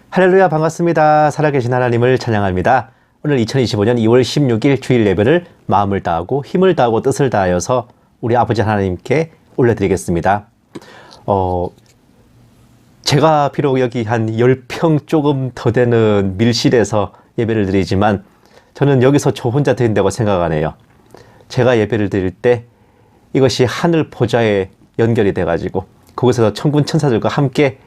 할렐루야, 반갑습니다. 살아계신 하나님을 찬양합니다. 오늘 2025년 2월 16일 주일 예배를 마음을 다하고 힘을 다하고 뜻을 다하여서 우리 아버지 하나님께 올려드리겠습니다. 제가 비록 여기 한 10평 조금 더 되는 밀실에서 예배를 드리지만 저는 여기서 저 혼자 드린다고 생각 안 해요. 제가 예배를 드릴 때 이것이 하늘 보좌에 연결이 돼가지고 거기서 천군 천사들과 함께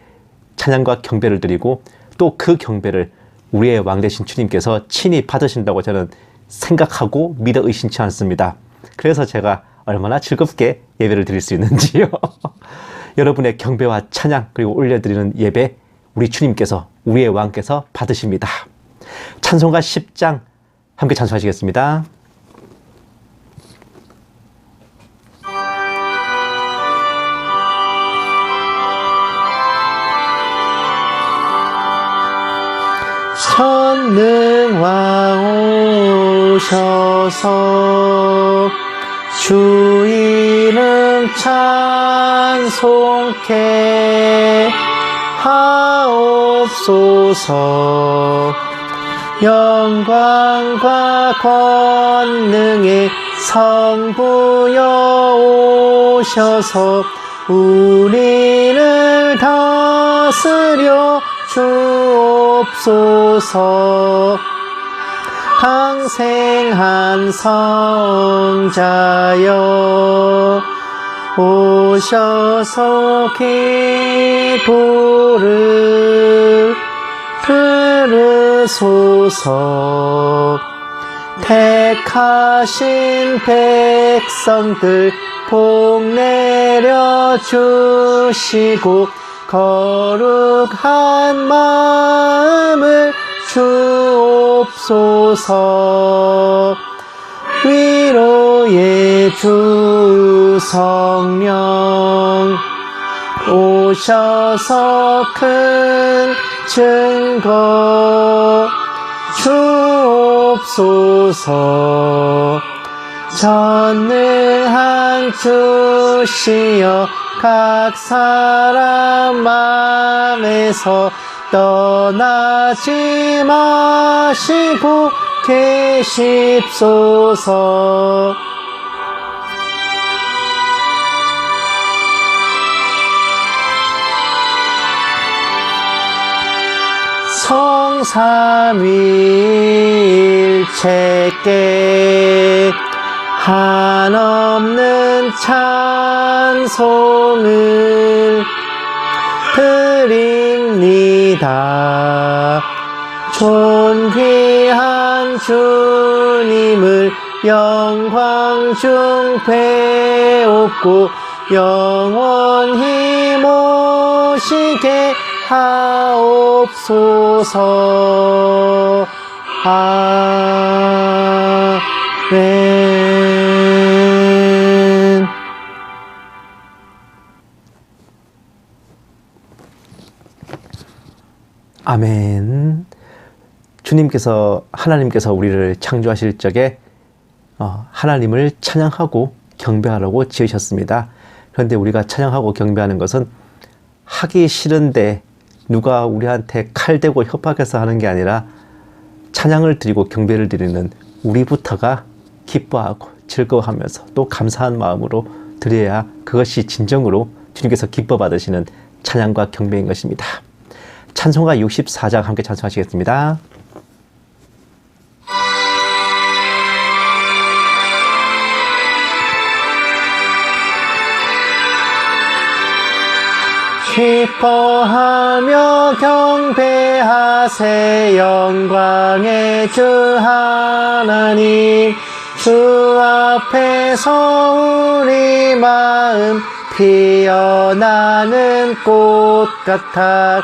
찬양과 경배를 드리고 또 그 경배를 우리의 왕 되신 주님께서 친히 받으신다고 저는 생각하고 믿어 의심치 않습니다. 그래서 제가 얼마나 즐겁게 예배를 드릴 수 있는지요. 여러분의 경배와 찬양 그리고 올려드리는 예배 우리 주님께서 우리의 왕께서 받으십니다. 찬송가 10장 함께 찬송하시겠습니다. 전능왕 오셔서 주 이름 찬송케 하옵소서. 영광과 권능의 성부여 오셔서 우리를 다스려 주옵소서. 강생한 성자여 오셔서 기도를 들으소서. 택하신 백성들 복 내려 주시고 거룩한 마음을 주옵소서. 위로의 주 성령 오셔서 큰 증거 주옵소서. 전능한 주시여 각 사람 마음에서 떠나지 마시고 계십소서. 성삼위일체께 한없는 찬송을 드립니다. 존귀한 주님을 영광 중 배웠고 영원히 모시게 하옵소서. 아멘. 아멘. 하나님께서 우리를 창조하실 적에 하나님을 찬양하고 경배하라고 지으셨습니다. 그런데 우리가 찬양하고 경배하는 것은 하기 싫은데 누가 우리한테 칼 대고 협박해서 하는 게 아니라 찬양을 드리고 경배를 드리는 우리부터가 기뻐하고 즐거워하면서 또 감사한 마음으로 드려야 그것이 진정으로 주님께서 기뻐 받으시는 찬양과 경배인 것입니다. 찬송가 64장 함께 찬송하시겠습니다. 기뻐하며 경배하세. 영광의 주 하나님 주 앞에서 우리 마음 피어나는 꽃 같아.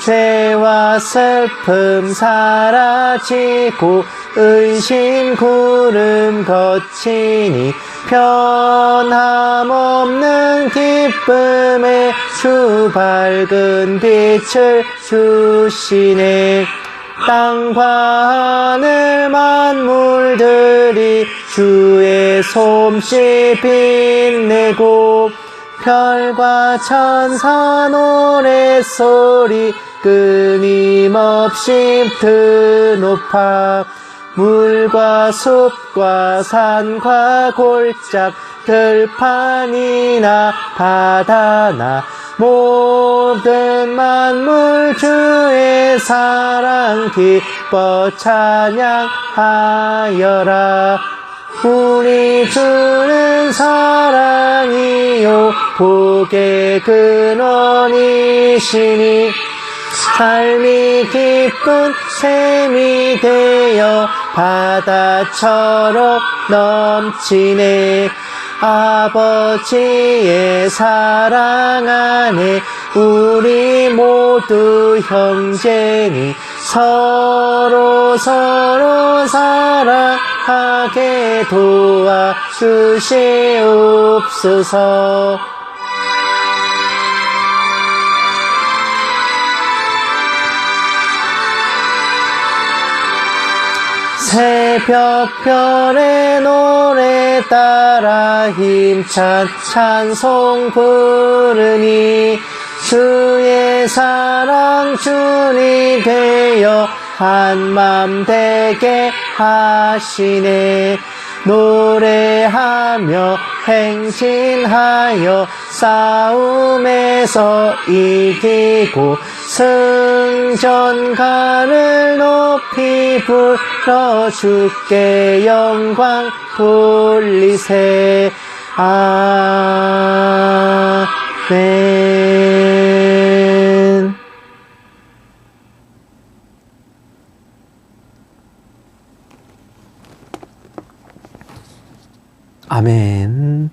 죄와 슬픔 사라지고 의심 구름 거치니 변함없는 기쁨의 주 밝은 빛을 주시네. 땅과 하늘 만물들이 주의 솜씨 빛내고 별과 천사 노랫소리 끊임없이 드높아 물과 숲과 산과 골짝 들판이나 바다나 모든 만물 주의 사랑 기뻐 찬양하여라. 우리 주는 사랑이요 복의 근원이시니 삶이 기쁜 샘이 되어 바다처럼 넘치네. 아버지의 사랑 안에 우리 모두 형제니 서로 사랑하게 도와주시옵소서. 새벽별의 노래 따라 힘찬 찬송 부르니 주의 사랑 주니 되어 한맘 되게 하시네. 노래하며 행진하여 싸움에서 이기고 승전가를 높이 불러 주께 영광 돌리세. 아멘. 아멘.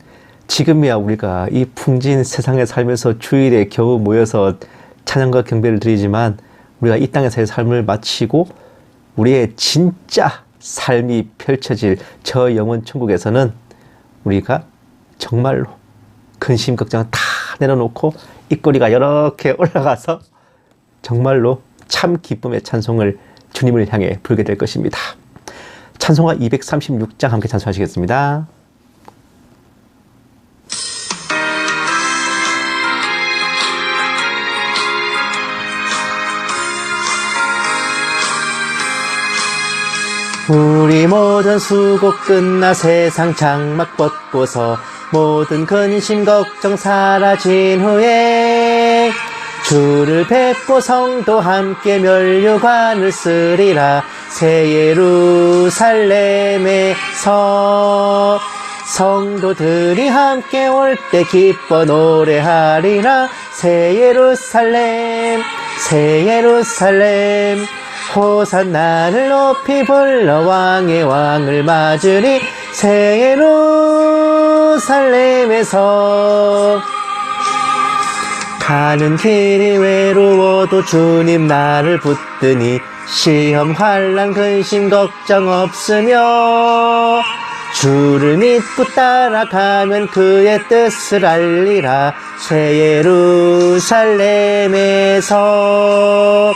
지금이야 우리가 이 풍진 세상에 살면서 주일에 겨우 모여서 찬양과 경배를 드리지만 우리가 이 땅에서의 삶을 마치고 우리의 진짜 삶이 펼쳐질 저 영원 천국에서는 우리가 정말로 근심 걱정을 다 내려놓고 입꼬리가 이렇게 올라가서 정말로 참 기쁨의 찬송을 주님을 향해 부르게 될 것입니다. 찬송가 236장 함께 찬송하시겠습니다. 우리 모든 수고 끝나 세상 장막 벗고서 모든 근심 걱정 사라진 후에 주를 뵙고 성도 함께 면류관을 쓰리라. 새 예루살렘에서 성도들이 함께 올 때 기뻐 노래하리라. 새 예루살렘 새 예루살렘 호산나를 높이 불러 왕의 왕을 맞으리. 새 예루살렘에서 가는 길이 외로워도 주님 나를 붙드니 시험 환난 근심 걱정 없으며 주를 믿고 따라가면 그의 뜻을 알리라. 새 예루살렘에서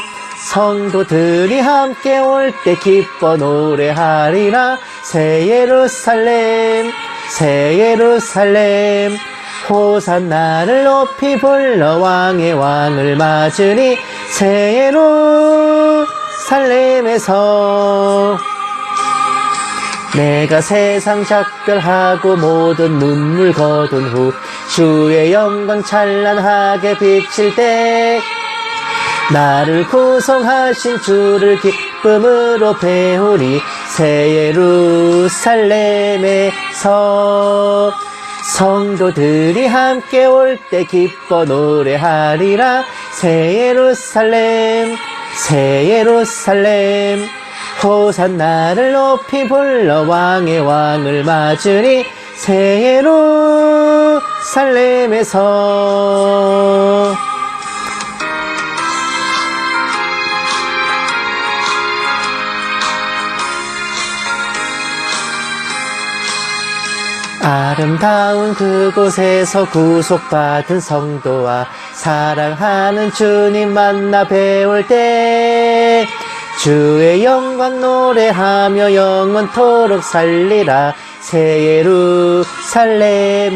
성도들이 함께 올 때 기뻐 노래하리라. 새 예루살렘 새 예루살렘 호산나를 높이 불러 왕의 왕을 맞으리. 새 예루살렘에서 내가 세상 작별하고 모든 눈물 거둔 후 주의 영광 찬란하게 비칠 때 나를 구성하신 주를 기쁨으로 배우리. 새 예루살렘에서 성도들이 함께 올 때 기뻐 노래하리라. 새 예루살렘 새 예루살렘 호산나를 높이 불러 왕의 왕을 맞으리. 새 예루살렘에서 아름다운 그곳에서 구속받은 성도와 사랑하는 주님 만나 배울 때 주의 영광 노래하며 영원토록 살리라. 새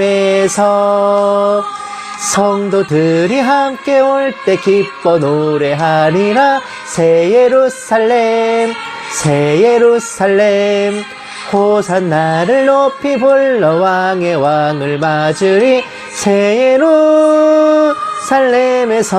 예루살렘에서 성도들이 함께 올 때 기뻐 노래하리라. 새 예루살렘 새 예루살렘 호산나를 높이 불러 왕의 왕을 맞으리. 새 예루살렘에서.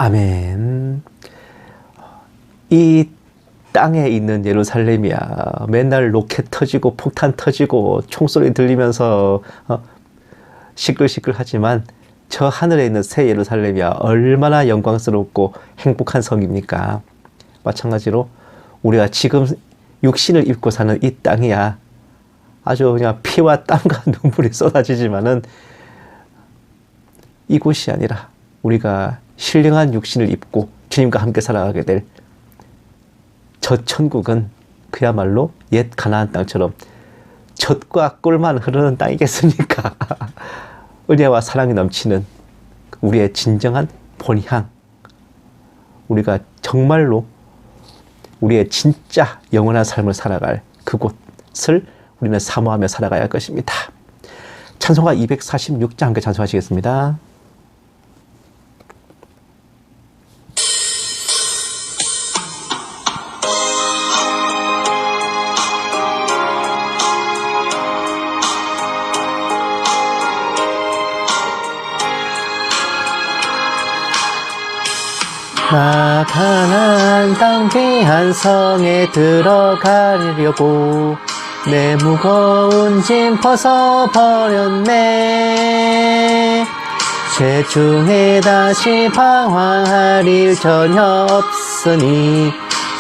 아멘. 이 땅에 있는 예루살렘이야. 맨날 로켓 터지고 폭탄 터지고 총소리 들리면서 시끌시끌하지만 저 하늘에 있는 새 예루살렘이야. 얼마나 영광스럽고 행복한 성입니까? 마찬가지로 우리가 지금 육신을 입고 사는 이 땅이야. 아주 그냥 피와 땀과 눈물이 쏟아지지만은 이곳이 아니라 우리가 신령한 육신을 입고 주님과 함께 살아가게 될 저 천국은 그야말로 옛 가나안 땅처럼 젖과 꿀만 흐르는 땅이겠습니까? 은혜와 사랑이 넘치는 우리의 진정한 본향, 우리가 정말로 우리의 진짜 영원한 삶을 살아갈 그곳을 우리는 사모하며 살아가야 할 것입니다. 찬송가 246장 함께 찬송하시겠습니다. 나 가나안 땅 귀한 성에 들어가려고 내 무거운 짐 벗어버렸네. 죄 중에 다시 방황할 일 전혀 없으니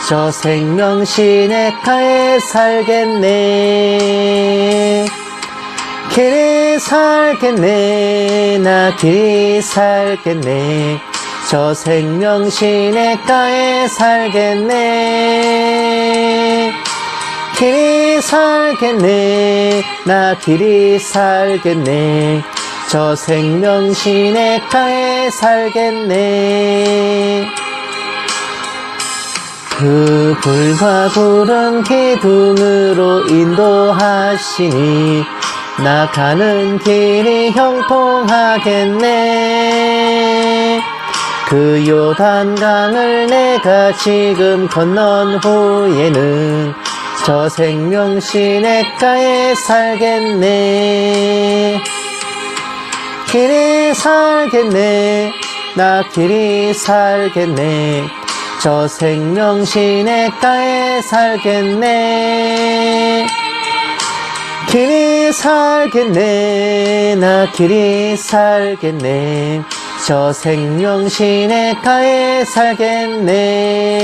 저 생명 시냇가에 살겠네. 길이 살겠네. 나 길이 살겠네. 저 생명 시냇가에 살겠네. 길이 살겠네. 나 길이 살겠네. 저 생명 시냇가에 살겠네. 그 불과 구름 기둥으로 인도하시니 나 가는 길이 형통하겠네. 그 요단강을 내가 지금 건넌 후에는 저 생명 시냇가에 살겠네. 길이 살겠네. 나 길이 살겠네. 저 생명 시냇가에 살겠네. 길이 살겠네. 나 길이 살겠네. 저 생명 시냇가에 살겠네.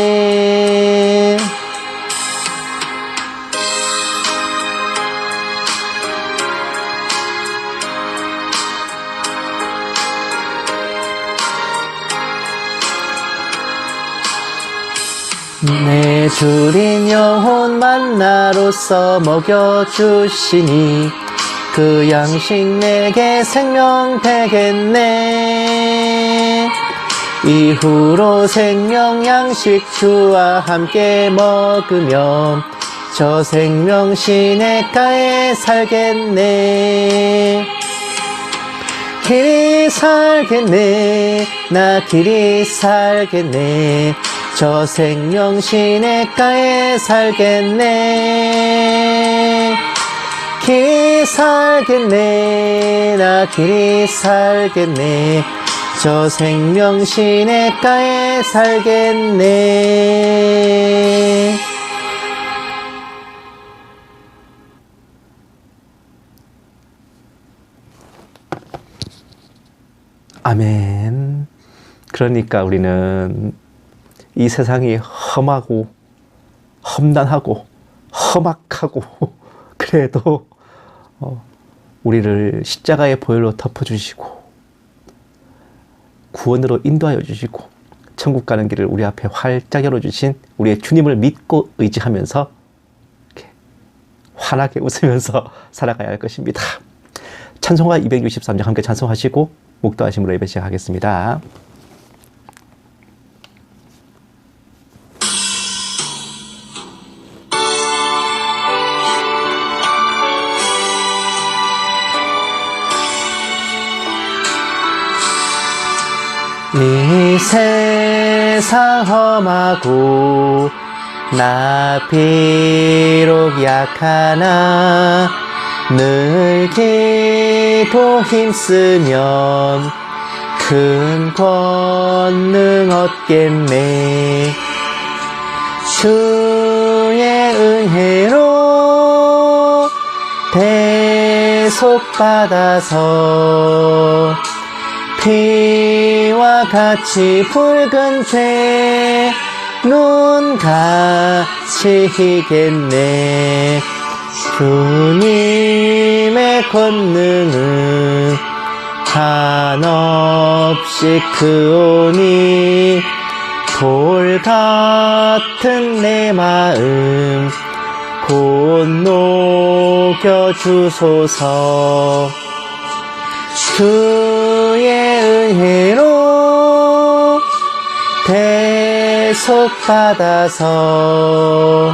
내 주린 영혼 만나로서 먹여주시니 그 양식 내게 생명 되겠네. 이후로 생명 양식 주와 함께 먹으며 저 생명 시냇가에 살겠네. 길이 살겠네. 나 길이 살겠네. 저 생명 시냇가에 살겠네. 길이 살겠네. 나 길이 살겠네. 저 생명 시냇가에 살겠네. 아멘. 그러니까 우리는 이 세상이 험하고 험난하고 험악하고 그래도 우리를 십자가의 보혈로 덮어주시고 구원으로 인도하여 주시고 천국 가는 길을 우리 앞에 활짝 열어주신 우리의 주님을 믿고 의지하면서 이렇게 환하게 웃으면서 살아가야 할 것입니다. 찬송가 263장 함께 찬송하시고 목도하심으로 예배 시작하겠습니다. 이 세상 험하고 나 비록 약하나 늘 기도 힘쓰면 큰 권능 얻겠네. 주의 은혜로 대속받아서 피와 같이 붉은 죄 눈같이 희겠네. 주님의 권능은 한없이 크오니 돌 같은 내 마음 곧 녹여주소서. 주의 은혜로 대속받아서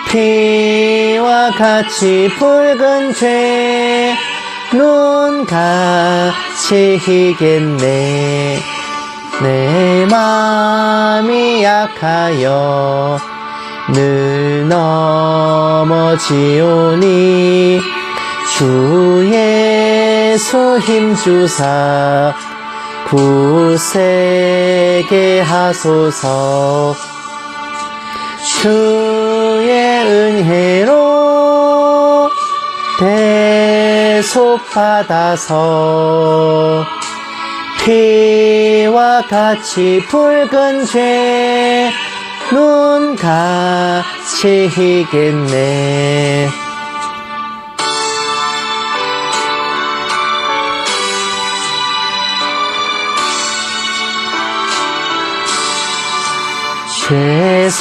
피와 같이 붉은 죄 눈같이 희겠네. 내 맘이 약하여 늘 넘어지오니 주 예수 힘주사 굳세게 하소서. 주의 은혜로 대속받아서 피와 같이 붉은 죄 눈같이 희겠네.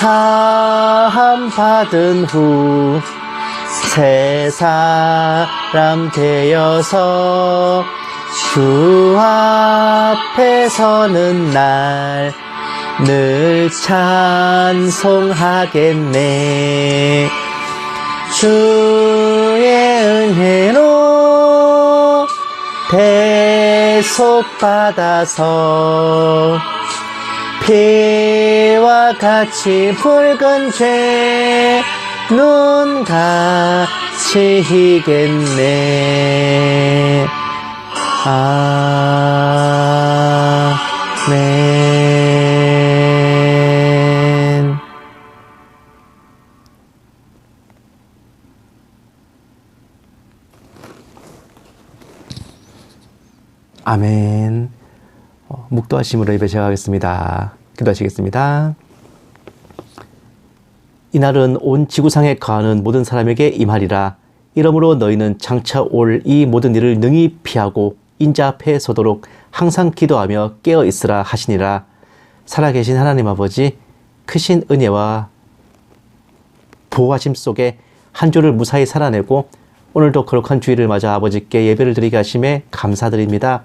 죄사함 받은 후 새 사람 되어서 주 앞에 서는 날 늘 찬송하겠네. 주의 은혜로 대속받아서 피와 같이 붉은 죄 눈같이 희겠네. 아멘. 아멘. 묵도하심으로 예배 시작하겠습니다. 기도하시겠습니다. 이날은 온 지구상에 거하는 모든 사람에게 임하리라. 이러므로 너희는 장차 올 이 모든 일을 능히 피하고 인자 앞에 서도록 항상 기도하며 깨어 있으라 하시니라. 살아계신 하나님 아버지, 크신 은혜와 보호하심 속에 한 주를 무사히 살아내고 오늘도 거룩한 주일을 맞아 아버지께 예배를 드리게 하심에 감사드립니다.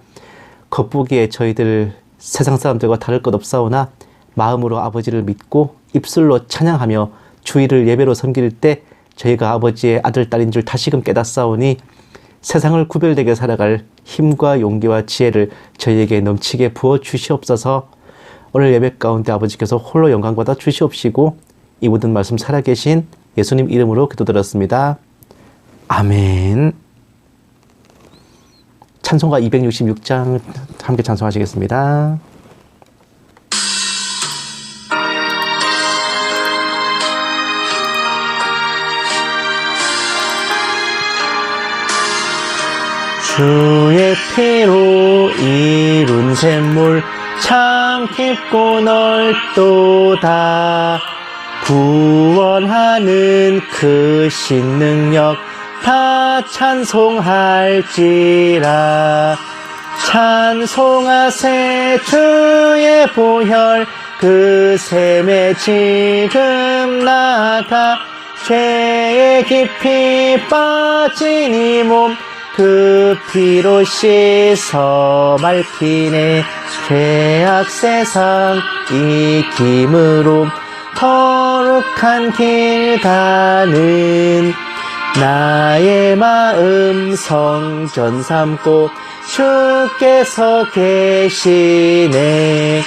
겉보기에 저희들 세상 사람들과 다를 것 없사오나 마음으로 아버지를 믿고 입술로 찬양하며 주일을 예배로 섬길 때 저희가 아버지의 아들, 딸인 줄 다시금 깨닫사오니 세상을 구별되게 살아갈 힘과 용기와 지혜를 저희에게 넘치게 부어 주시옵소서. 오늘 예배 가운데 아버지께서 홀로 영광 받아 주시옵시고 이 모든 말씀 살아계신 예수님 이름으로 기도드렸습니다. 아멘. 찬송가 266장 함께 찬송하시겠습니다. 주의 피로 이룬 샘물 참 깊고 넓도다. 구원하는 크신 능력 다 찬송할지라. 찬송하세 주의 보혈 그 샘에 지금 나가. 죄에 깊이 빠진 이 몸 그 피로 씻어 밝히네. 죄악 세상 이김으로 거룩한 길 가는 나의 마음 성전 삼고 주께서 계시네.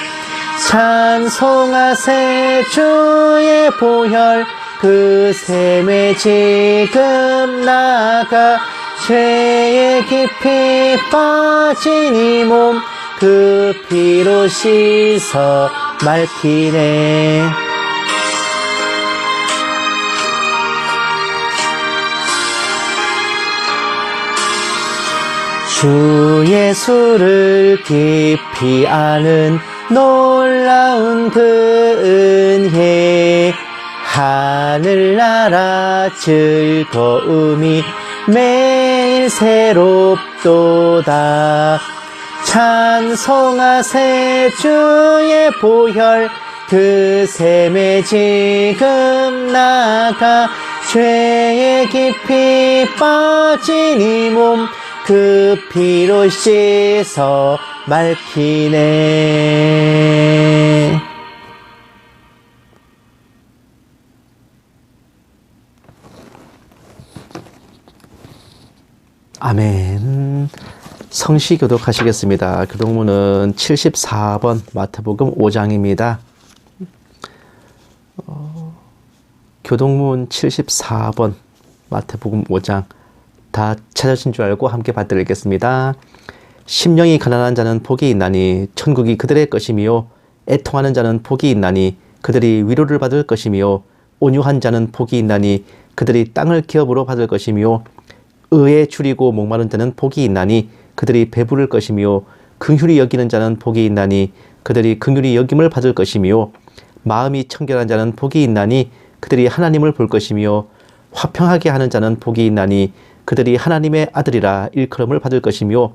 찬송하세 주의 보혈 그 샘에 지금 나가 죄에 깊이 빠진 이 몸 그 피로 씻어 맑히네. 주 예수를 깊이 아는 놀라운 그 은혜 하늘나라 즐거움이 매일 새롭도다. 찬송하세 주의 보혈 그 샘에 지금 나가 죄에 깊이 빠진 이 몸 그 피로 씻어 맑히네. 아멘. 성시 교독하시겠습니다. 교독문은 74번 마태복음 5장입니다. 교독문 74번 마태복음 5장 다 찾으신 줄 알고 함께 받들겠습니다. 심령이 가난한 자는 복이 있나니 천국이 그들의 것이며 애통하는 자는 복이 있나니 그들이 위로를 받을 것이며 온유한 자는 복이 있나니 그들이 땅을 기업으로 받을 것이며 의에 줄이고 목마른 자는 복이 있나니 그들이 배부를 것이며 긍휼히 여기는 자는 복이 있나니 그들이 긍휼히 여김을 받을 것이며 마음이 청결한 자는 복이 있나니 그들이 하나님을 볼 것이며 화평하게 하는 자는 복이 있나니 그들이 하나님의 아들이라 일컬음을 받을 것이며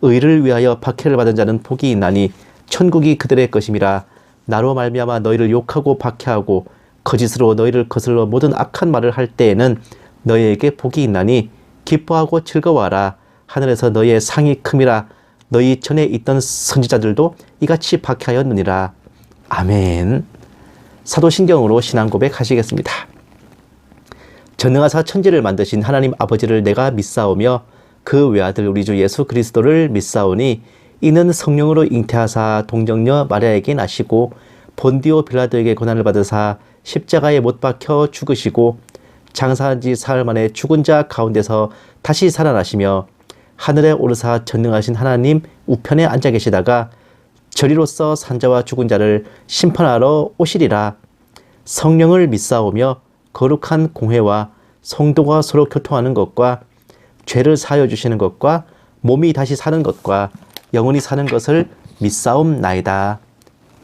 의를 위하여 박해를 받은 자는 복이 있나니 천국이 그들의 것임이라. 나로 말미암아 너희를 욕하고 박해하고 거짓으로 너희를 거슬러 모든 악한 말을 할 때에는 너희에게 복이 있나니 기뻐하고 즐거워하라. 하늘에서 너희의 상이 큼이라. 너희 전에 있던 선지자들도 이같이 박해하였느니라. 아멘. 사도신경으로 신앙 고백하시겠습니다. 전능하사 천지를 만드신 하나님 아버지를 내가 믿사오며 그 외아들 우리 주 예수 그리스도를 믿사오니 이는 성령으로 잉태하사 동정녀 마리아에게 나시고 본디오 빌라도에게 고난을 받으사 십자가에 못 박혀 죽으시고 장사한 지 사흘 만에 죽은 자 가운데서 다시 살아나시며 하늘에 오르사 전능하신 하나님 우편에 앉아 계시다가 저리로서 산자와 죽은 자를 심판하러 오시리라. 성령을 믿사오며 거룩한 공회와 성도가 서로 교통하는 것과 죄를 사하여 주시는 것과 몸이 다시 사는 것과 영원히 사는 것을 믿사옵나이다.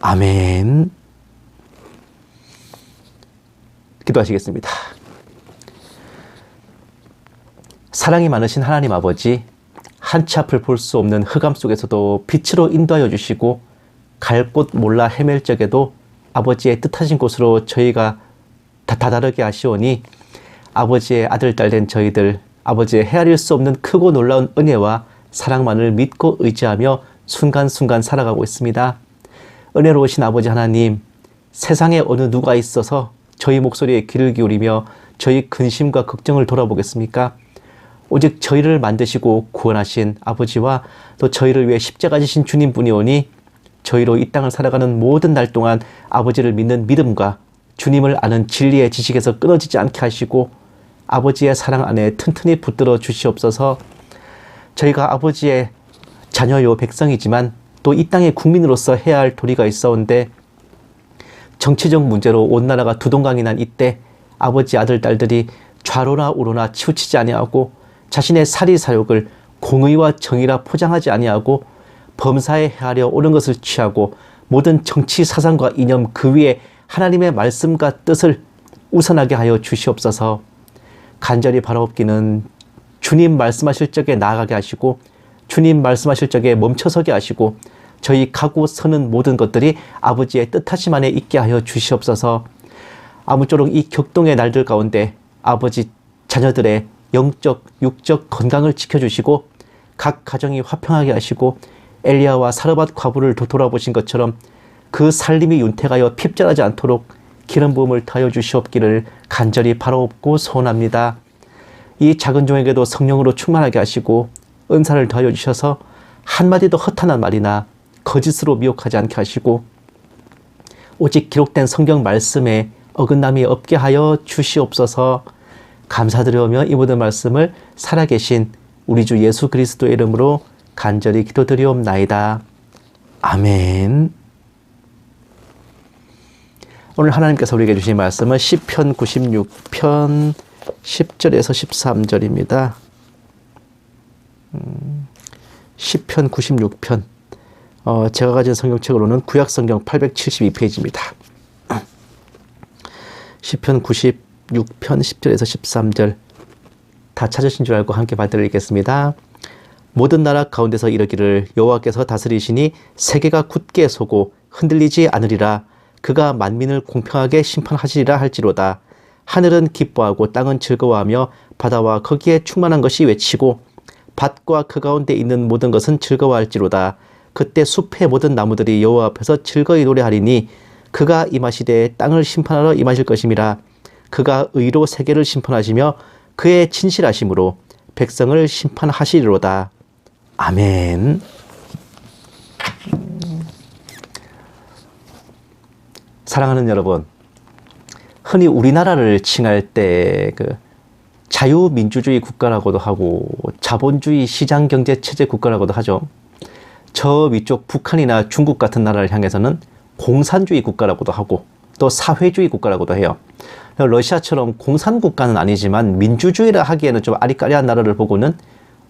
아멘. 기도하시겠습니다. 사랑이 많으신 하나님 아버지, 한치 앞을 볼 수 없는 흑암 속에서도 빛으로 인도하여 주시고 갈 곳 몰라 헤맬 적에도 아버지의 뜻하신 곳으로 저희가 다다르게 하시오니 아버지의 아들 딸 된 저희들, 아버지의 헤아릴 수 없는 크고 놀라운 은혜와 사랑만을 믿고 의지하며 순간순간 살아가고 있습니다. 은혜로우신 아버지 하나님, 세상에 어느 누가 있어서 저희 목소리에 귀를 기울이며 저희 근심과 걱정을 돌아보겠습니까? 오직 저희를 만드시고 구원하신 아버지와 또 저희를 위해 십자가 지신 주님뿐이오니 저희로 이 땅을 살아가는 모든 날 동안 아버지를 믿는 믿음과 주님을 아는 진리의 지식에서 끊어지지 않게 하시고 아버지의 사랑 안에 튼튼히 붙들어 주시옵소서. 저희가 아버지의 자녀요 백성이지만 또 이 땅의 국민으로서 해야 할 도리가 있어온데 정치적 문제로 온 나라가 두동강이 난 이때 아버지 아들 딸들이 좌로나 우로나 치우치지 아니하고 자신의 사리사욕을 공의와 정의라 포장하지 아니하고 범사에 헤아려 옳은 것을 취하고 모든 정치 사상과 이념 그 위에 하나님의 말씀과 뜻을 우선하게 하여 주시옵소서. 간절히 바라옵기는 주님 말씀하실 적에 나아가게 하시고 주님 말씀하실 적에 멈춰서게 하시고 저희 가고 서는 모든 것들이 아버지의 뜻하심 안에 있게 하여 주시옵소서. 아무쪼록 이 격동의 날들 가운데 아버지 자녀들의 영적, 육적 건강을 지켜주시고 각 가정이 화평하게 하시고 엘리야와 사르밧 과부를 돌아보신 것처럼 그 살림이 윤택하여 핍절하지 않도록 기름 부음을 더하여 주시옵기를 간절히 바라옵고 소원합니다. 이 작은 종에게도 성령으로 충만하게 하시고 은사를 더하여 주셔서 한마디도 허탄한 말이나 거짓으로 미혹하지 않게 하시고 오직 기록된 성경 말씀에 어긋남이 없게 하여 주시옵소서. 감사드리오며 이 모든 말씀을 살아계신 우리 주 예수 그리스도의 이름으로 간절히 기도드리옵나이다. 아멘. 오늘 하나님께서 우리에게 주신 말씀은 시편 96편 10절에서 13절입니다. 시편 96편 제가 가진 성경책으로는 구약성경 872페이지입니다. 시편 96편 10절에서 13절 다 찾으신 줄 알고 함께 받들리겠습니다. 모든 나라 가운데서 이르기를 여호와께서 다스리시니 세계가 굳게 서고 흔들리지 않으리라. 그가 만민을 공평하게 심판하시리라 할지로다. 하늘은 기뻐하고 땅은 즐거워하며 바다와 거기에 충만한 것이 외치고 밭과 그 가운데 있는 모든 것은 즐거워할지로다. 그때 숲의 모든 나무들이 여호와 앞에서 즐거이 노래하리니 그가 임하시되 땅을 심판하러 임하실 것임이라. 그가 의로 세계를 심판하시며 그의 진실하심으로 백성을 심판하시리로다. 아멘. 사랑하는 여러분, 흔히 우리나라를 칭할 때 자유민주주의 국가라고도 하고 자본주의 시장경제체제 국가라고도 하죠. 저 위쪽 북한이나 중국 같은 나라를 향해서는 공산주의 국가라고도 하고 또 사회주의 국가라고도 해요. 러시아처럼 공산국가는 아니지만 민주주의라 하기에는 좀 아리까리한 나라를 보고는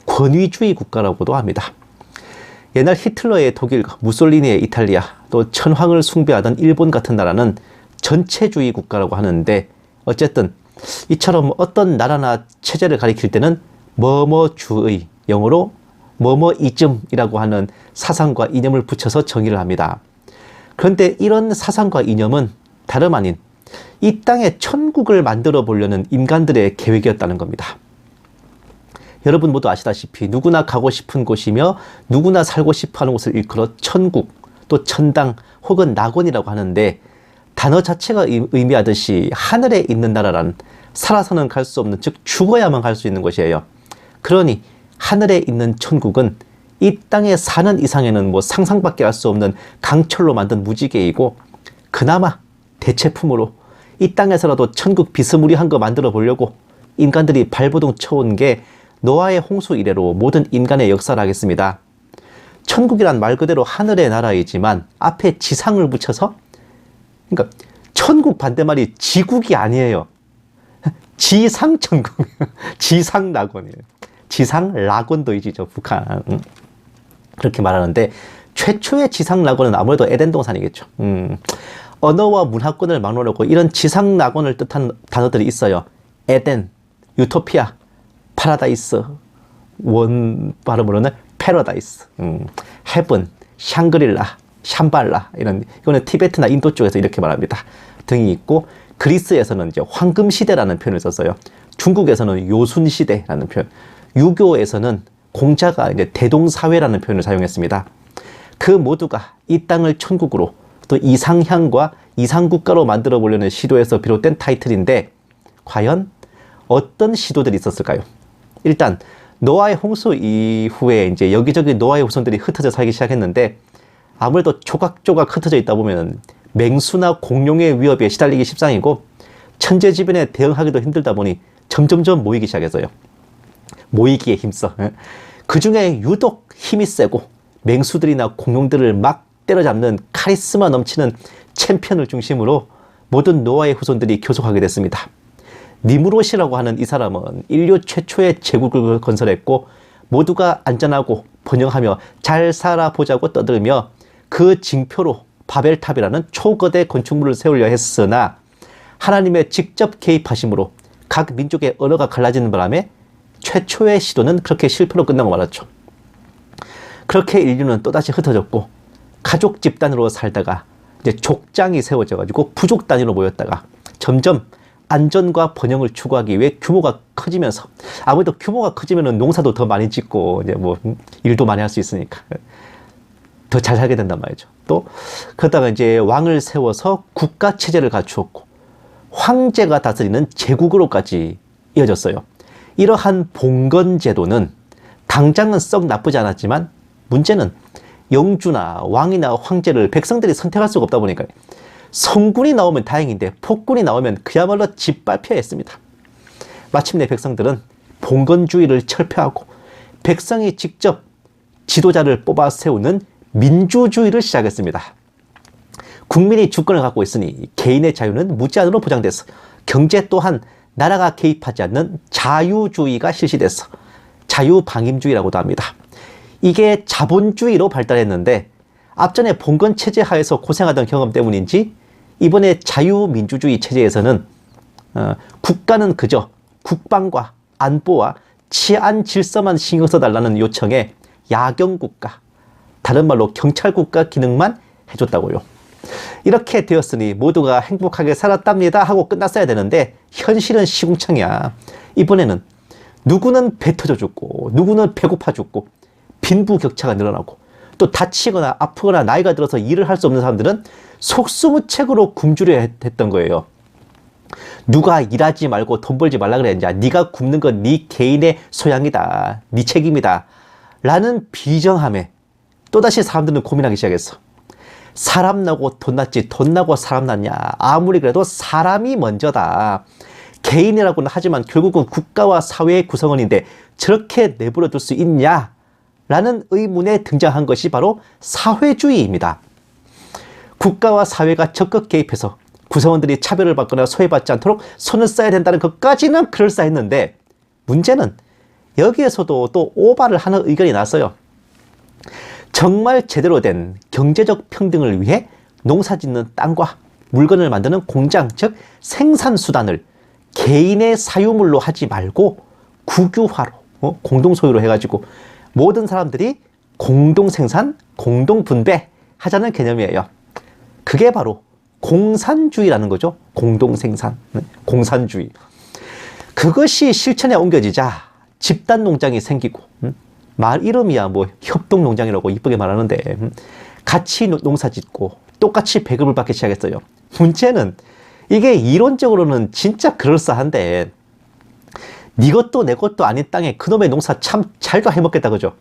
권위주의 국가라고도 합니다. 옛날 히틀러의 독일, 무솔리니의 이탈리아, 또 천황을 숭배하던 일본 같은 나라는 전체주의 국가라고 하는데 어쨌든 이처럼 어떤 나라나 체제를 가리킬 때는 뭐뭐주의, 영어로 뭐뭐이즘이라고 하는 사상과 이념을 붙여서 정의를 합니다. 그런데 이런 사상과 이념은 다름 아닌 이 땅에 천국을 만들어 보려는 인간들의 계획이었다는 겁니다. 여러분 모두 아시다시피 누구나 가고 싶은 곳이며 누구나 살고 싶어하는 곳을 일컬어 천국, 또 천당 혹은 낙원이라고 하는데 단어 자체가 의미하듯이 하늘에 있는 나라란 살아서는 갈 수 없는, 즉 죽어야만 갈 수 있는 곳이에요. 그러니 하늘에 있는 천국은 이 땅에 사는 이상에는 상상밖에 할 수 없는 강철로 만든 무지개이고 그나마 대체품으로 이 땅에서라도 천국 비스무리한 거 만들어 보려고 인간들이 발버둥 쳐온 게 노아의 홍수 이래로 모든 인간의 역사를 하겠습니다. 천국이란 말 그대로 하늘의 나라이지만 앞에 지상을 붙여서, 그러니까 천국 반대말이 지국이 아니에요. 지상천국, 지상낙원이에요. 지상낙원도이지죠, 북한. 그렇게 말하는데 최초의 지상낙원은 아무래도 에덴 동산이겠죠. 언어와 문화권을 막론하고 이런 지상낙원을 뜻하는 단어들이 있어요. 에덴, 유토피아, 파라다이스, 원 발음으로는 패러다이스, 헤븐, 샹그릴라, 샴발라, 이거는 티베트나 인도 쪽에서 이렇게 말합니다. 등이 있고, 그리스에서는 이제 황금시대라는 표현을 썼어요. 중국에서는 요순시대라는 표현, 유교에서는 공자가 이제 대동사회라는 표현을 사용했습니다. 그 모두가 이 땅을 천국으로 또 이상향과 이상국가로 만들어 보려는 시도에서 비롯된 타이틀인데 과연 어떤 시도들이 있었을까요? 일단 노아의 홍수 이후에 이제 여기저기 노아의 후손들이 흩어져 살기 시작했는데 아무래도 조각조각 흩어져 있다 보면 맹수나 공룡의 위협에 시달리기 십상이고 천재지변에 대응하기도 힘들다 보니 점점점 모이기 시작했어요. 모이기에 힘써. 그 중에 유독 힘이 세고 맹수들이나 공룡들을 막 때려잡는 카리스마 넘치는 챔피언을 중심으로 모든 노아의 후손들이 교속하게 됐습니다. 니무롯이라고 하는 이 사람은 인류 최초의 제국을 건설했고 모두가 안전하고 번영하며 잘 살아보자고 떠들며 그 징표로 바벨탑이라는 초거대 건축물을 세우려 했으나 하나님의 직접 개입하심으로 각 민족의 언어가 갈라지는 바람에 최초의 시도는 그렇게 실패로 끝나고 말았죠. 그렇게 인류는 또다시 흩어졌고 가족 집단으로 살다가 이제 족장이 세워져 가지고 부족 단위로 모였다가 점점 안전과 번영을 추구하기 위해 규모가 커지면서 아무래도 규모가 커지면 농사도 더 많이 짓고 이제 일도 많이 할 수 있으니까 더 잘 살게 된단 말이죠. 또 그러다가 이제 왕을 세워서 국가 체제를 갖추었고 황제가 다스리는 제국으로까지 이어졌어요. 이러한 봉건제도는 당장은 썩 나쁘지 않았지만 문제는 영주나 왕이나 황제를 백성들이 선택할 수가 없다 보니까 성군이 나오면 다행인데 폭군이 나오면 그야말로 짓밟혀야 했습니다. 마침내 백성들은 봉건주의를 철폐하고 백성이 직접 지도자를 뽑아 세우는 민주주의를 시작했습니다. 국민이 주권을 갖고 있으니 개인의 자유는 무제한으로 보장돼서 경제 또한 나라가 개입하지 않는 자유주의가 실시돼서 자유방임주의라고도 합니다. 이게 자본주의로 발달했는데 앞전에 봉건 체제 하에서 고생하던 경험 때문인지 이번에 자유민주주의 체제에서는 국가는 그저 국방과 안보와 치안 질서만 신경 써달라는 요청에 야경국가, 다른 말로 경찰국가 기능만 해줬다고요. 이렇게 되었으니 모두가 행복하게 살았답니다 하고 끝났어야 되는데 현실은 시궁창이야. 이번에는 누구는 배 터져 죽고 누구는 배고파 죽고 빈부격차가 늘어나고 또 다치거나 아프거나 나이가 들어서 일을 할 수 없는 사람들은 속수무책으로 굶주려 했던 거예요. 누가 일하지 말고 돈 벌지 말라 그랬냐, 네가 굶는 건 네 개인의 소양이다, 네 책임이다 라는 비정함에 또다시 사람들은 고민하기 시작했어. 사람 나고 돈 났지 돈 나고 사람 났냐, 아무리 그래도 사람이 먼저다. 개인이라고는 하지만 결국은 국가와 사회의 구성원인데 저렇게 내버려 둘 수 있냐 라는 의문에 등장한 것이 바로 사회주의입니다. 국가와 사회가 적극 개입해서 구성원들이 차별을 받거나 소외받지 않도록 손을 써야 된다는 것까지는 그럴싸했는데 문제는 여기에서도 또 오바를 하는 의견이 나왔어요. 정말 제대로 된 경제적 평등을 위해 농사짓는 땅과 물건을 만드는 공장, 즉 생산수단을 개인의 사유물로 하지 말고 국유화로, 공동소유로 해가지고 모든 사람들이 공동생산, 공동분배 하자는 개념이에요. 그게 바로 공산주의라는 거죠. 공동생산, 공산주의. 그것이 실천에 옮겨지자 집단농장이 생기고, 말 이름이야 뭐 협동농장이라고 이쁘게 말하는데 같이 농사 짓고 똑같이 배급을 받기 시작했어요. 문제는 이게 이론적으로는 진짜 그럴싸한데 네 것도 내 것도 아닌 땅에 그놈의 농사 참 잘도 해먹겠다 그죠?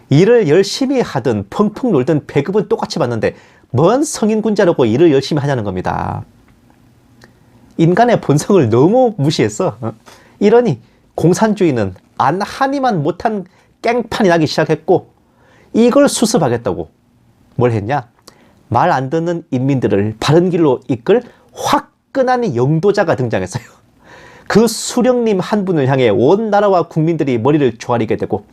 일을 열심히 하든 펑펑 놀든 배급은 똑같이 받는데 뭔 성인군자라고 일을 열심히 하냐는 겁니다. 인간의 본성을 너무 무시했어. 이러니 공산주의는 안 하니만 못한 깽판이 나기 시작했고 이걸 수습하겠다고 뭘 했냐? 말 안 듣는 인민들을 바른 길로 이끌 화끈한 영도자가 등장했어요. 그 수령님 한 분을 향해 온 나라와 국민들이 머리를 조아리게 되고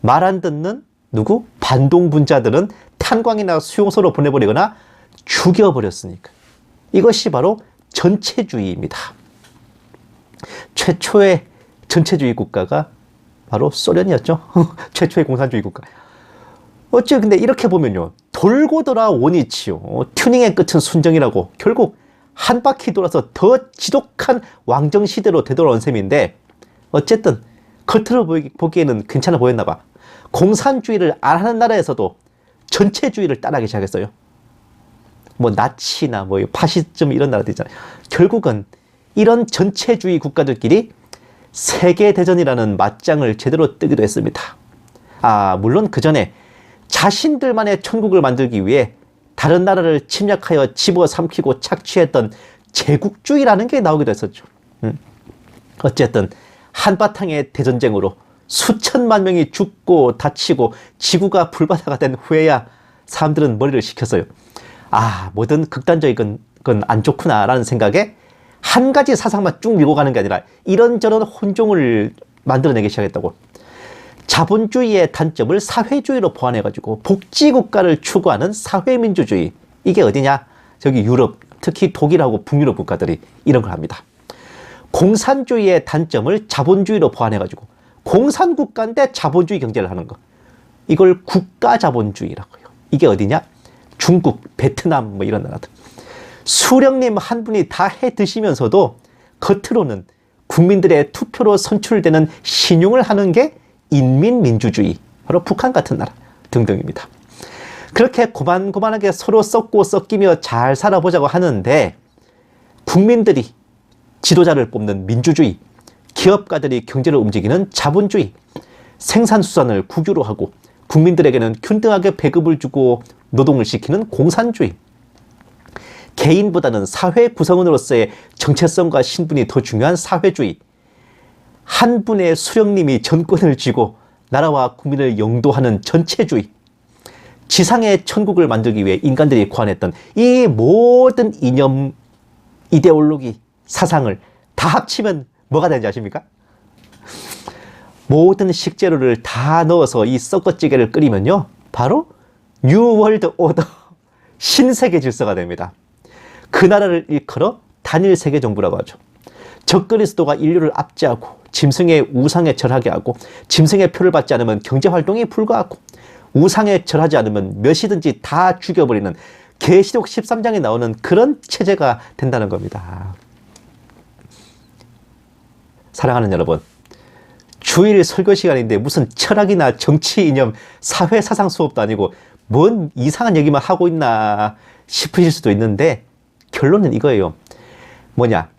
말 안 듣는 누구? 반동분자들은 탄광이나 수용소로 보내버리거나 죽여버렸으니까. 이것이 바로 전체주의입니다. 최초의 전체주의 국가가 바로 소련이었죠. 최초의 공산주의 국가. 어째 근데 이렇게 보면요. 돌고 돌아 원이치요. 튜닝의 끝은 순정이라고 결국 한 바퀴 돌아서 더 지독한 왕정시대로 되돌아온 셈인데 어쨌든 겉으로 보기에는 괜찮아 보였나 봐. 공산주의를 안 하는 나라에서도 전체주의를 따라하기 시작했어요. 뭐 나치나 뭐 파시즘 이런 나라들 있잖아요. 결국은 이런 전체주의 국가들끼리 세계대전이라는 맞짱을 제대로 뜨기도 했습니다. 물론 그 전에 자신들만의 천국을 만들기 위해 다른 나라를 침략하여 집어삼키고 착취했던 제국주의라는 게 나오기도 했었죠. 어쨌든 한바탕의 대전쟁으로 수천만 명이 죽고 다치고 지구가 불바다가 된 후에야 사람들은 머리를 식혔어요. 뭐든 극단적인 건 안 좋구나라는 생각에 한 가지 사상만 쭉 밀고 가는 게 아니라 이런저런 혼종을 만들어내기 시작했다고. 자본주의의 단점을 사회주의로 보완해가지고 복지국가를 추구하는 사회민주주의. 이게 어디냐? 저기 유럽, 특히 독일하고 북유럽 국가들이 이런 걸 합니다. 공산주의의 단점을 자본주의로 보완해가지고 공산국가인데 자본주의 경제를 하는 거. 이걸 국가자본주의라고요. 이게 어디냐? 중국, 베트남 뭐 이런 나라들. 수령님 한 분이 다 해 드시면서도 겉으로는 국민들의 투표로 선출되는 신용을 하는 게 인민민주주의, 바로 북한 같은 나라 등등입니다. 그렇게 고만고만하게 서로 썩고 썩기며 잘 살아보자고 하는데 국민들이 지도자를 뽑는 민주주의, 기업가들이 경제를 움직이는 자본주의, 생산수산을 국유로 하고 국민들에게는 균등하게 배급을 주고 노동을 시키는 공산주의, 개인보다는 사회 구성원으로서의 정체성과 신분이 더 중요한 사회주의, 한 분의 수령님이 전권을 쥐고 나라와 국민을 영도하는 전체주의, 지상의 천국을 만들기 위해 인간들이 고안했던 이 모든 이념, 이데올로기, 사상을 다 합치면 뭐가 되는지 아십니까? 모든 식재료를 다 넣어서 이 썩어찌개를 끓이면요, 바로 뉴월드 오더, 신세계 질서가 됩니다. 그 나라를 일컬어 단일 세계 정부라고 하죠. 적그리스도가 인류를 압제하고 짐승의 우상에 절하게 하고 짐승의 표를 받지 않으면 경제활동이 불가하고 우상에 절하지 않으면 몇이든지 다 죽여버리는 계시록 13장에 나오는 그런 체제가 된다는 겁니다. 사랑하는 여러분, 주일 설교 시간인데 무슨 철학이나 정치 이념, 사회 사상 수업도 아니고 뭔 이상한 얘기만 하고 있나 싶으실 수도 있는데 결론은 이거예요. 뭐냐?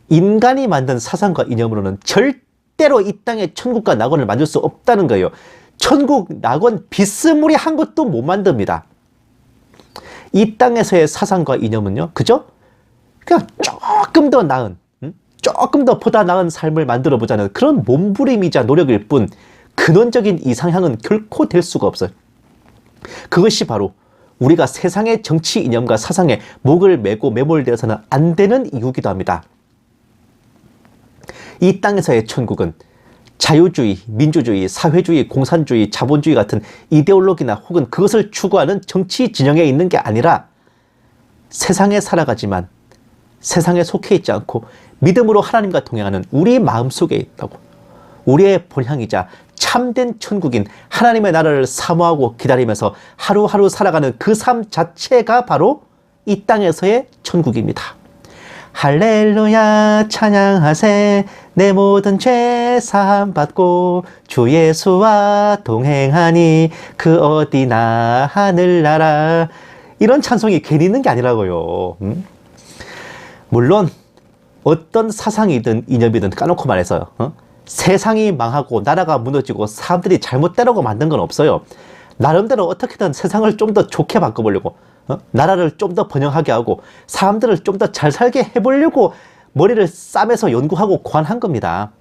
인간이 만든 사상과 이념으로는 절대로 이 땅에 천국과 낙원을 만들 수 없다는 거예요. 천국, 낙원 비스무리한 것도 못 만듭니다. 이 땅에서의 사상과 이념은요, 그죠? 그냥 조금 더 나은, 조금 더 보다 나은 삶을 만들어 보자는 그런 몸부림이자 노력일 뿐 근원적인 이상향은 결코 될 수가 없어요. 그것이 바로 우리가 세상의 정치 이념과 사상에 목을 메고 매몰되어서는 안 되는 이유기도 합니다. 이 땅에서의 천국은 자유주의, 민주주의, 사회주의, 공산주의, 자본주의 같은 이데올로기나 혹은 그것을 추구하는 정치 진영에 있는 게 아니라 세상에 살아가지만 세상에 속해 있지 않고 믿음으로 하나님과 동행하는 우리 마음속에 있다고. 우리의 본향이자 참된 천국인 하나님의 나라를 사모하고 기다리면서 하루하루 살아가는 그 삶 자체가 바로 이 땅에서의 천국입니다. 할렐루야 찬양하세 내 모든 죄 사함 받고 주 예수와 동행하니 그 어디나 하늘나라. 이런 찬송이 괜히 있는 게 아니라고요. 물론 어떤 사상이든 이념이든 까놓고 말해서 세상이 망하고 나라가 무너지고 사람들이 잘못되라고 만든 건 없어요. 나름대로 어떻게든 세상을 좀 더 좋게 바꿔보려고, 나라를 좀 더 번영하게 하고 사람들을 좀 더 잘 살게 해보려고 머리를 싸매서 연구하고 고안한 겁니다.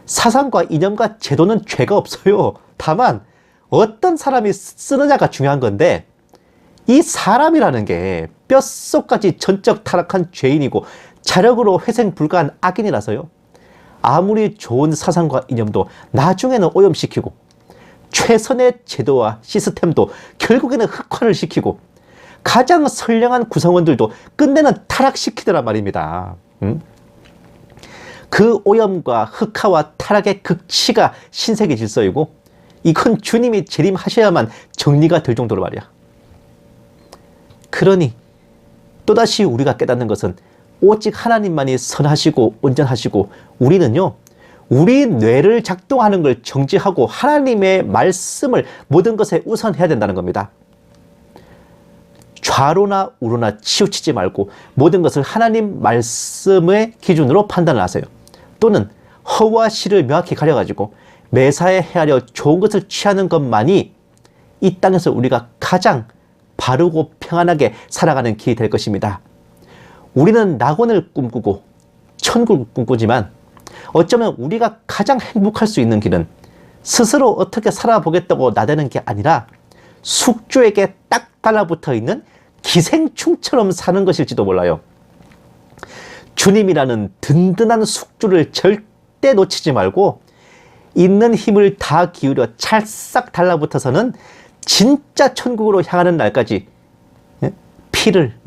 사상과 이념과 제도는 죄가 없어요. 다만 어떤 사람이 쓰느냐가 중요한 건데, 이 사람이라는 게 뼛속까지 전적 타락한 죄인이고 자력으로 회생 불가한 악인이라서요, 아무리 좋은 사상과 이념도 나중에는 오염시키고 최선의 제도와 시스템도 결국에는 흑화를 시키고 가장 선량한 구성원들도 끝내는 타락시키더란 말입니다. 그 오염과 흑화와 타락의 극치가 신세계 질서이고 이건 주님이 재림하셔야만 정리가 될 정도로 말이야. 그러니 또다시 우리가 깨닫는 것은 오직 하나님만이 선하시고 온전하시고 우리는요, 우리 뇌를 작동하는 걸 정지하고 하나님의 말씀을 모든 것에 우선해야 된다는 겁니다. 좌로나 우로나 치우치지 말고 모든 것을 하나님 말씀의 기준으로 판단을 하세요. 또는 허와 실을 명확히 가려가지고 매사에 헤아려 좋은 것을 취하는 것만이 이 땅에서 우리가 가장 바르고 평안하게 살아가는 길이 될 것입니다. 우리는 낙원을 꿈꾸고 천국을 꿈꾸지만 어쩌면 우리가 가장 행복할 수 있는 길은 스스로 어떻게 살아보겠다고 나대는 게 아니라 숙주에게 딱 달라붙어 있는 기생충처럼 사는 것일지도 몰라요. 주님이라는 든든한 숙주를 절대 놓치지 말고 있는 힘을 다 기울여 찰싹 달라붙어서는 진짜 천국으로 향하는 날까지 피를,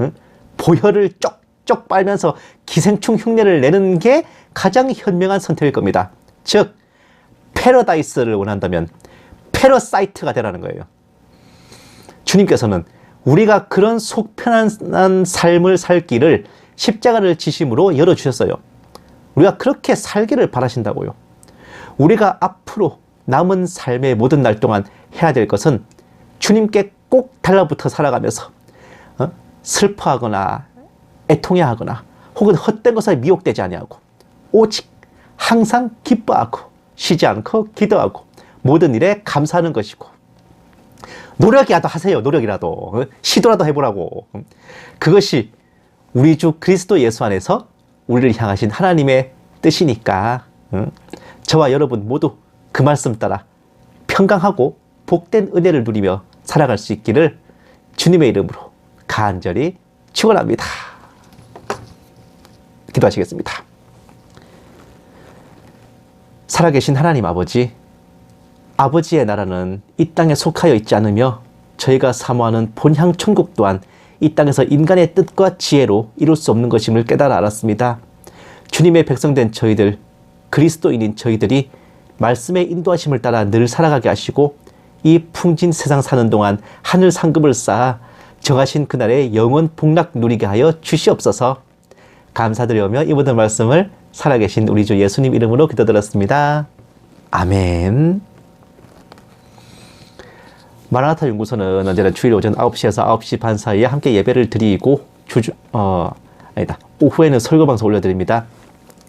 보혈을 쪽쪽 빨면서 기생충 흉내를 내는 게 가장 현명한 선택일 겁니다. 즉 패러다이스를 원한다면 패러사이트가 되라는 거예요. 주님께서는 우리가 그런 속 편안한 삶을 살 길을 십자가를 지심으로 열어주셨어요. 우리가 그렇게 살기를 바라신다고요. 우리가 앞으로 남은 삶의 모든 날 동안 해야 될 것은 주님께 꼭 달라붙어 살아가면서 슬퍼하거나 애통해하거나 혹은 헛된 것에 미혹되지 아니하고 오직 항상 기뻐하고 쉬지 않고 기도하고 모든 일에 감사하는 것이고, 노력이라도 하세요. 노력이라도 시도라도 해보라고. 그것이 우리 주 그리스도 예수 안에서 우리를 향하신 하나님의 뜻이니까 저와 여러분 모두 그 말씀 따라 평강하고 복된 은혜를 누리며 살아갈 수 있기를 주님의 이름으로 간절히 축원합니다. 기도하시겠습니다. 살아계신 하나님 아버지, 아버지의 나라는 이 땅에 속하여 있지 않으며 저희가 사모하는 본향 천국 또한 이 땅에서 인간의 뜻과 지혜로 이룰 수 없는 것임을 깨달아 알았습니다. 주님의 백성된 저희들, 그리스도인인 저희들이 말씀의 인도하심을 따라 늘 살아가게 하시고 이 풍진 세상 사는 동안 하늘 상급을 쌓아 정하신 그날의 영원 복락 누리게 하여 주시옵소서. 감사드리며 이 모든 말씀을 살아계신 우리 주 예수님 이름으로 기도드렸습니다. 아멘. 마라나타 연구소는 언제나 주일 오전 9시에서 9시 반 사이에 함께 예배를 드리고 오후에는 설교 방송 올려드립니다.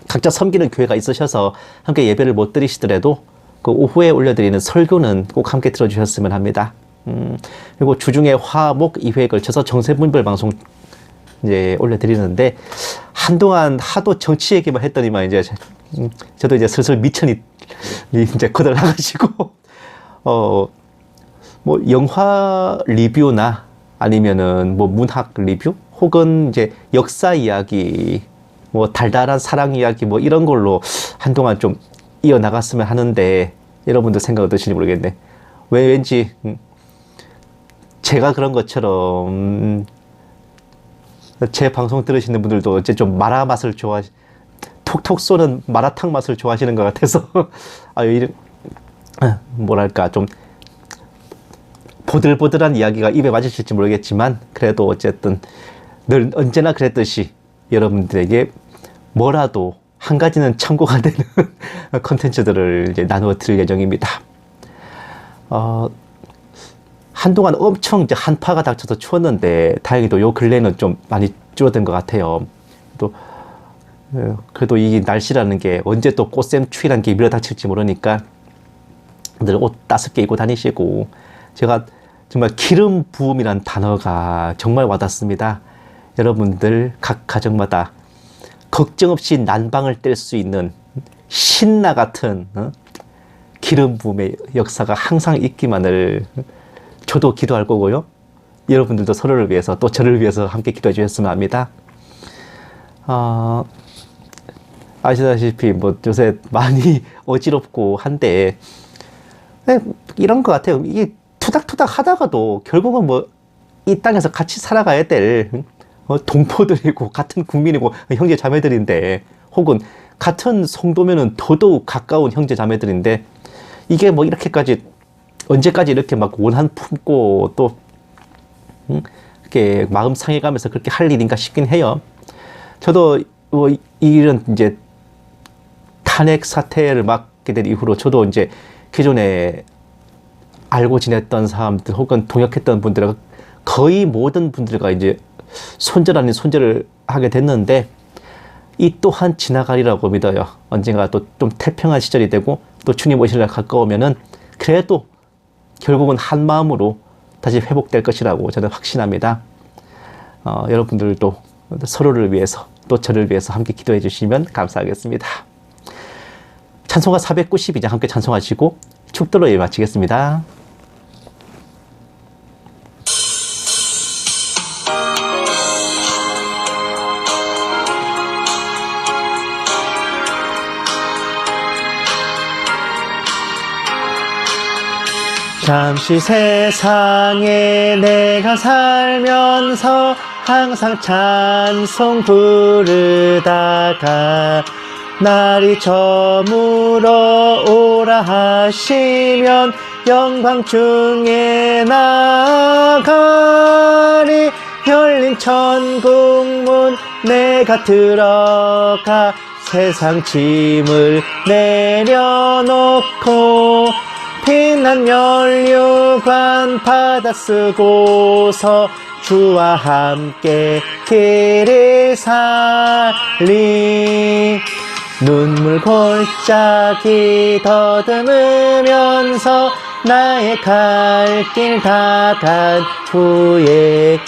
각자 섬기는 교회가 있으셔서 함께 예배를 못 드리시더라도 그 오후에 올려드리는 설교는 꼭 함께 들어주셨으면 합니다. 그리고 주중에 화, 목 2회에 걸쳐서 정세분별 방송 이제 올려드리는데, 한동안 하도 정치 얘기만 했더니만 이제 저도 이제 슬슬 미천이 이제 거들나가시고 뭐 영화 리뷰나 아니면은 뭐 문학 리뷰 혹은 이제 역사 이야기, 뭐 달달한 사랑 이야기 뭐 이런 걸로 한동안 좀 이어나갔으면 하는데, 여러분들 생각 어떠신지 모르겠네. 왠지 제가 그런 것처럼 제 방송 들으시는 분들도 이제 좀 마라 맛을 톡톡 쏘는 마라탕 맛을 좋아하시는 것 같아서 뭐랄까 좀 보들보들한 이야기가 입에 맞으실지 모르겠지만, 그래도 어쨌든 늘 언제나 그랬듯이 여러분들에게 뭐라도 한 가지는 참고가 되는 컨텐츠들을 이제 나누어 드릴 예정입니다. 한동안 엄청 이제 한파가 닥쳐서 추웠는데 다행히도 요 근래는 좀 많이 줄어든 것 같아요. 또 그래도 이 날씨라는 게 언제 또 꽃샘추위라는 게 밀어닥칠지 모르니까 늘 옷 따숩게 입고 다니시고, 제가 정말 기름 부음이란 단어가 정말 와닿습니다. 여러분들 각 가정마다 걱정 없이 난방을 뗄 수 있는 신나 같은 기름 부음의 역사가 항상 있기만을 저도 기도할 거고요. 여러분들도 서로를 위해서 또 저를 위해서 함께 기도해 주셨으면 합니다. 아시다시피 뭐 요새 많이 어지럽고 한데 이런 것 같아요. 이게 투닥투닥 하다가도 결국은 뭐 이 땅에서 같이 살아가야 될 동포들이고 같은 국민이고 형제 자매들인데, 혹은 같은 성도면은 더더욱 가까운 형제 자매들인데, 이게 뭐 이렇게까지 언제까지 이렇게 막 원한 품고 또 이렇게 마음 상해가면서 그렇게 할 일인가 싶긴 해요. 저도 이런 이제 탄핵 사태를 맡게 된 이후로 저도 이제 기존에 알고 지냈던 사람들 혹은 동역했던 분들과 거의 모든 분들과 이제 손절 아닌 손절을 하게 됐는데, 이 또한 지나가리라고 믿어요. 언젠가 또 좀 태평한 시절이 되고 또 주님 오실 날 가까우면은 그래도 결국은 한 마음으로 다시 회복될 것이라고 저는 확신합니다. 여러분들도 서로를 위해서 또 저를 위해서 함께 기도해 주시면 감사하겠습니다. 찬송가 492장 함께 찬송하시고 축도로 예 마치겠습니다. 잠시 세상에 내가 살면서 항상 찬송 부르다가 날이 저물어 오라 하시면 영광 중에 나가리. 열린 천국문 내가 들어가 세상 짐을 내려놓고 빛난 면류관 받아 쓰고서 주와 함께 길을 살리. 눈물 골짜기 더듬으면서 나의 갈 길 다 간 후에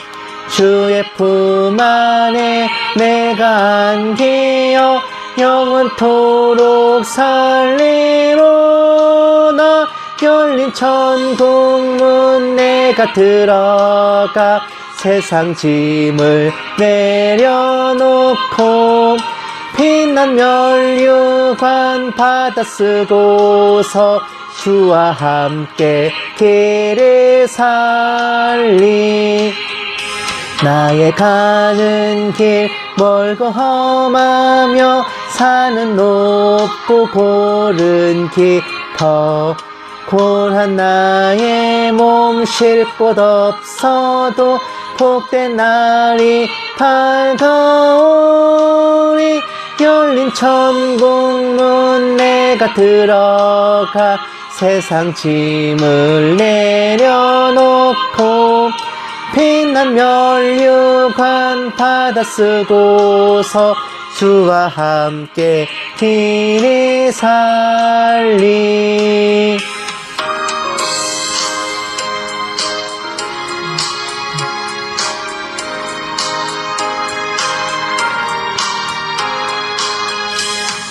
주의 품 안에 내가 안기어 영원토록 살리로다. 열린 천국문 내가 들어가 세상 짐을 내려놓고 빛난 면류관 받아 쓰고서 주와 함께 길을 살리. 나의 가는 길 멀고 험하며 산은 높고 고른 길 더 고한 나의 몸 쉴 곳 없어도 복된 날이 밝아오리. 열린 천국문 내가 들어가 세상 짐을 내려놓고 빛난 면류관 받아 쓰고서 주와 함께 길을 살리.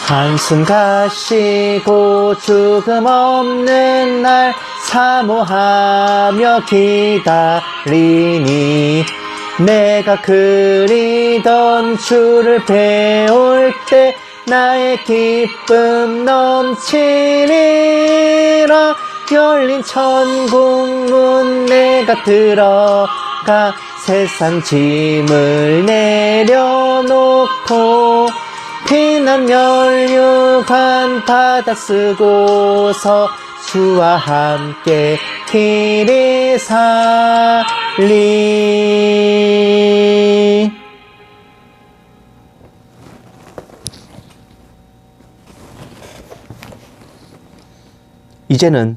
한숨 가시고 죽음 없는 날 사모하며 기다리니 내가 그리던 주를 배울 때 나의 기쁨 넘치리라. 열린 천국문 내가 들어가 세상 짐을 내려놓고 빛난 면류관 받아 쓰고서 주와 함께 길을 살리. 이제는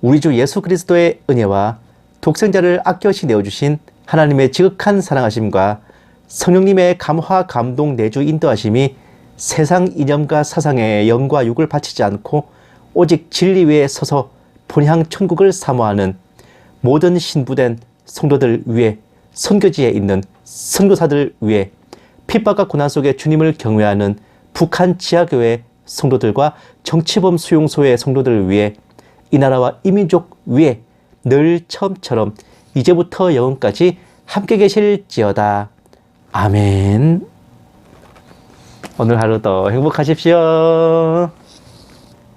우리 주 예수 그리스도의 은혜와 독생자를 아껴시 내어주신 하나님의 지극한 사랑하심과 성령님의 감화 감동 내주 인도하심이 세상 이념과 사상에 영과 육을 바치지 않고 오직 진리 위에 서서 본향 천국을 사모하는 모든 신부된 성도들 위해, 선교지에 있는 선교사들 위해, 핍박과 고난 속에 주님을 경외하는 북한 지하교회 성도들과 정치범 수용소의 성도들을 위해, 이 나라와 이 민족 위에 늘 처음처럼 이제부터 영원까지 함께 계실지어다. 아멘. 오늘 하루도 행복하십시오.